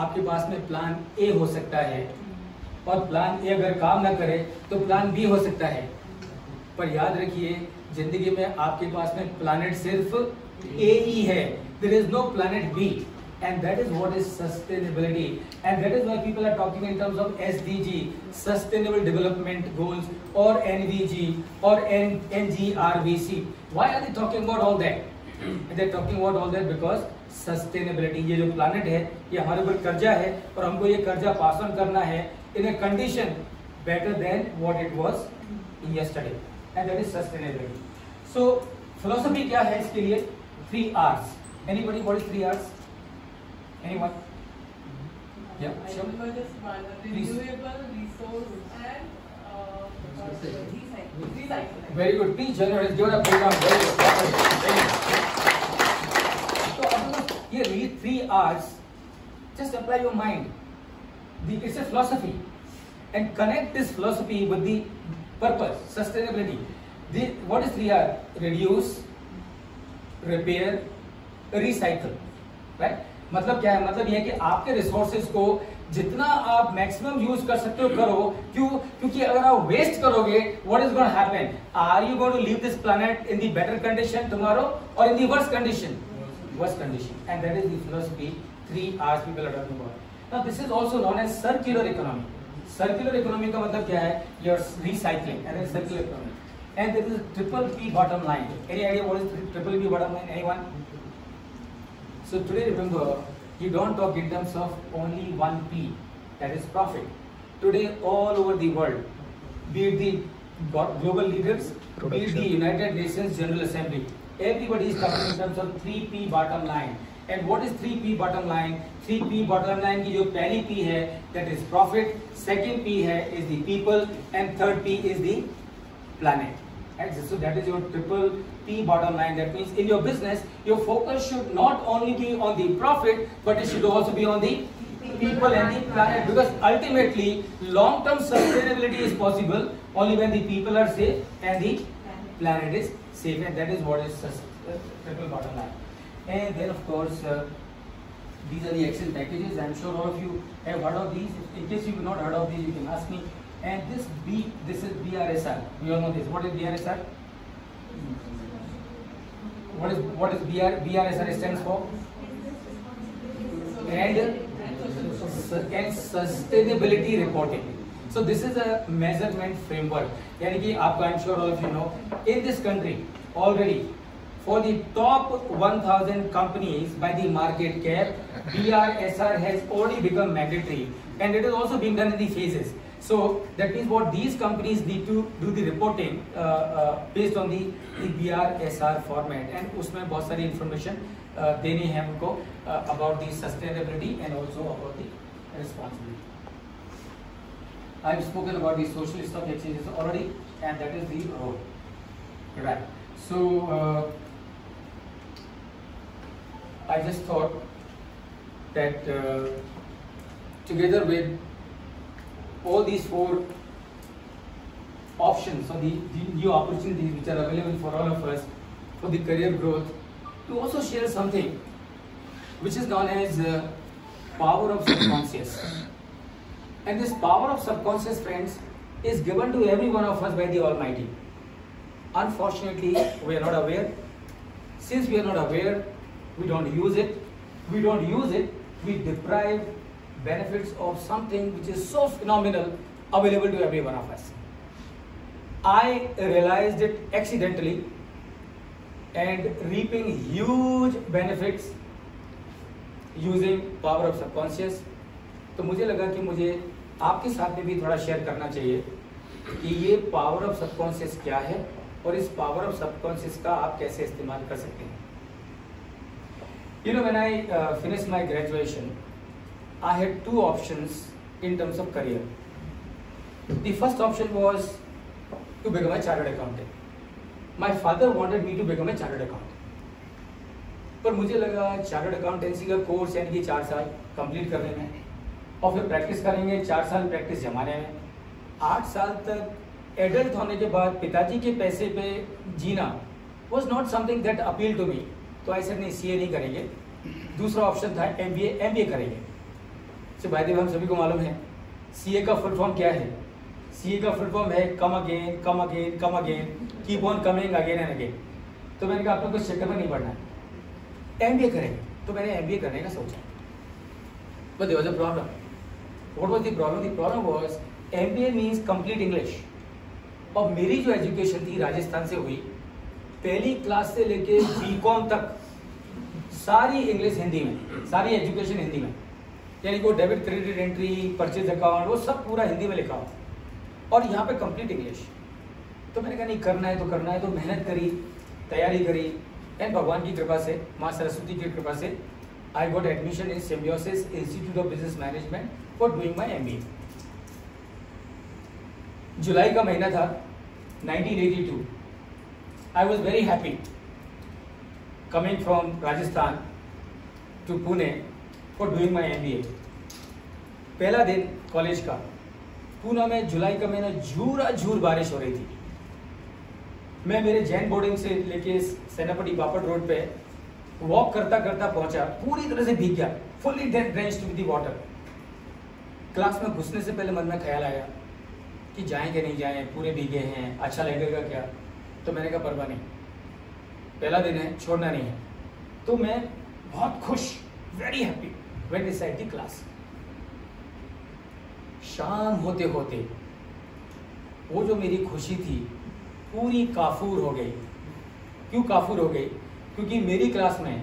आपके पास में plan A हो सकता है, और प्लान ए अगर काम ना करे तो प्लान बी हो सकता है। पर याद रखिए, जिंदगी में आपके पास में प्लानेट सिर्फ ए ही है, there is no planet B, and that is what is sustainability, and that is why people are talking in terms of SDG, sustainable development goals, or NVG or NGRVC. Why are they talking about all that? They're talking about all that because sustainability, ये जो planet है ये हमारे ऊपर कर्जा है, और हमको ये कर्जा पास ऑन करना है in a condition better than what it was yesterday, and that is sustainability. So philosophy क्या है इसके लिए? 3 R's. Anybody, what is 3 R's? Anyone? Yeah, sure. Renewable resource and recycling. Very good. Please join us. Give a program. Very good. So अब ये 3 R's, just apply your mind. It's a philosophy, and connect this philosophy with the purpose, sustainability. What is 3 R? Reduce, repair, recycle. Right? मतलब क्या है? मतलब यह है कि आपके रिसोर्सेज को जितना आप मैक्सिमम यूज कर सकते हो करो। क्यों? क्योंकि अगर आप वेस्ट करोगे, what is going to happen? Are you going to leave this planet in the better condition tomorrow और in the worst condition? Worst condition. And that is the philosophy 3 R's people are talking about. Now this is also known as circular economy. Circular economy का मतलब क्या है? Your recycling and circular economy. And there is triple P bottom line. Any idea what is triple P bottom line? Anyone? So today remember, you don't talk in terms of only one P, that is profit. Today all over the world, be it the global leaders, be it the United Nations General Assembly, everybody is talking in terms of 3P bottom line. And what is 3P bottom line? 3P bottom line की जो पहली P है, that is profit, second P है is the people, and third P is the planet. Right? So that is your triple P bottom line. That means in your business, your focus should not only be on the profit, but it should also be on the people and the planet. Because ultimately, long-term sustainability is possible only when the people are safe and the planet is safe, and that is what is triple bottom line. And then, of course, these are the action packages. I'm sure all of you have heard of these. In case you have not heard of these, you can ask me. And this is BRSR. We all know this. What is BRSR? What is BRSR stands for? And sustainability reporting. So this is a measurement framework. यानी कि आपका, I'm sure all of you know, in this country already for the top 1000 companies by the market cap, BRSR has already become mandatory, and it is also being done in the phases. So that means what these companies need to do the reporting based on the BRSR format, and उसमें बहुत सारी information देनी है हमको about the sustainability and also about the responsibility. I've spoken about the social stock exchanges already, and that is the role. Right. So I just thought that together with all these 4 options or the new opportunities which are available for all of us for the career growth, to also share something which is known as power of subconscious. And this power of subconscious, friends, is given to every one of us by the Almighty. Unfortunately, we are not aware. Since we are not aware, we don't use it. We don't use it, we deprive benefits of something which is so phenomenal available to every one of us. I realized it accidentally and reaping huge benefits using power of subconscious. तो मुझे लगा कि मुझे आपके साथ में भी थोड़ा शेयर करना चाहिए कि ये पावर ऑफ सबकॉन्शियस क्या है और इस पावर ऑफ सबकॉन्शियस का आप कैसे इस्तेमाल कर सकते हैं. You know, when I finished my graduation, I had 2 options in terms of career. The first option was to become a chartered accountant. My father wanted me to become a chartered accountant. पर मुझे लगा chartered accountancy का course यानी कि 4 साल complete करने में और फिर प्रैक्टिस करेंगे 4 साल प्रैक्टिस जमाने में, 8 साल तक एडल्ट होने के बाद पिताजी के पैसे पे जीना was not something that appealed to me. तो आई सेड नहीं, सीए नहीं करेंगे. दूसरा ऑप्शन था एमबीए करेंगे. सो बाय द वे हम सभी को मालूम है CA का फुल फॉर्म क्या है? CA का फुल फॉर्म है come again, come again, come again, keep on coming again and again. तो मैंने कहा आप लोग को इस चक्कर में नहीं पढ़ना है, MBA करेंगे। तो मैंने MBA करने का सोचा, but there was a problem. What was the problem? The problem was MBA means complete English. और मेरी जो एजुकेशन थी राजस्थान से हुई, पहली क्लास से लेके BCom तक सारी इंग्लिश हिंदी में, सारी एजुकेशन हिंदी में, यानी कि debit credit entry, purchase account, वो सब पूरा हिंदी में लिखा हुआ और यहाँ पे कंप्लीट इंग्लिश। तो मैंने कहा नहीं करना है तो करना है, तो मेहनत करी, तैयारी करी, एंड भगवान की कृपा से, माँ सरस्वती की कृपा से I got admission in Symbiosis institute of business management for doing my MBA। जुलाई का महीना था 1982। I was very happy coming from Rajasthan to Pune for doing my MBA। पहला दिन कॉलेज का, पूना में जुलाई का महीना, झूर बारिश हो रही थी। मैं मेरे जैन बोर्डिंग से लेके सेनापति बापट रोड पे वॉक करता करता पहुंचा, पूरी तरह से भीग गया, fully drenched with the water. Class में घुसने से पहले मन में ख्याल आया कि जाएं कि नहीं जाएं, पूरे भीगे हैं, अच्छा लगेगा क्या? तो मैंने कहा परवाह नहीं, पहला दिन है, छोड़ना नहीं है। तो मैं बहुत खुश, very happy, went inside the class. शाम होते होते वो जो मेरी खुशी थी पूरी काफूर हो गई। क्यों काफूर हो गई? क्योंकि मेरी क्लास में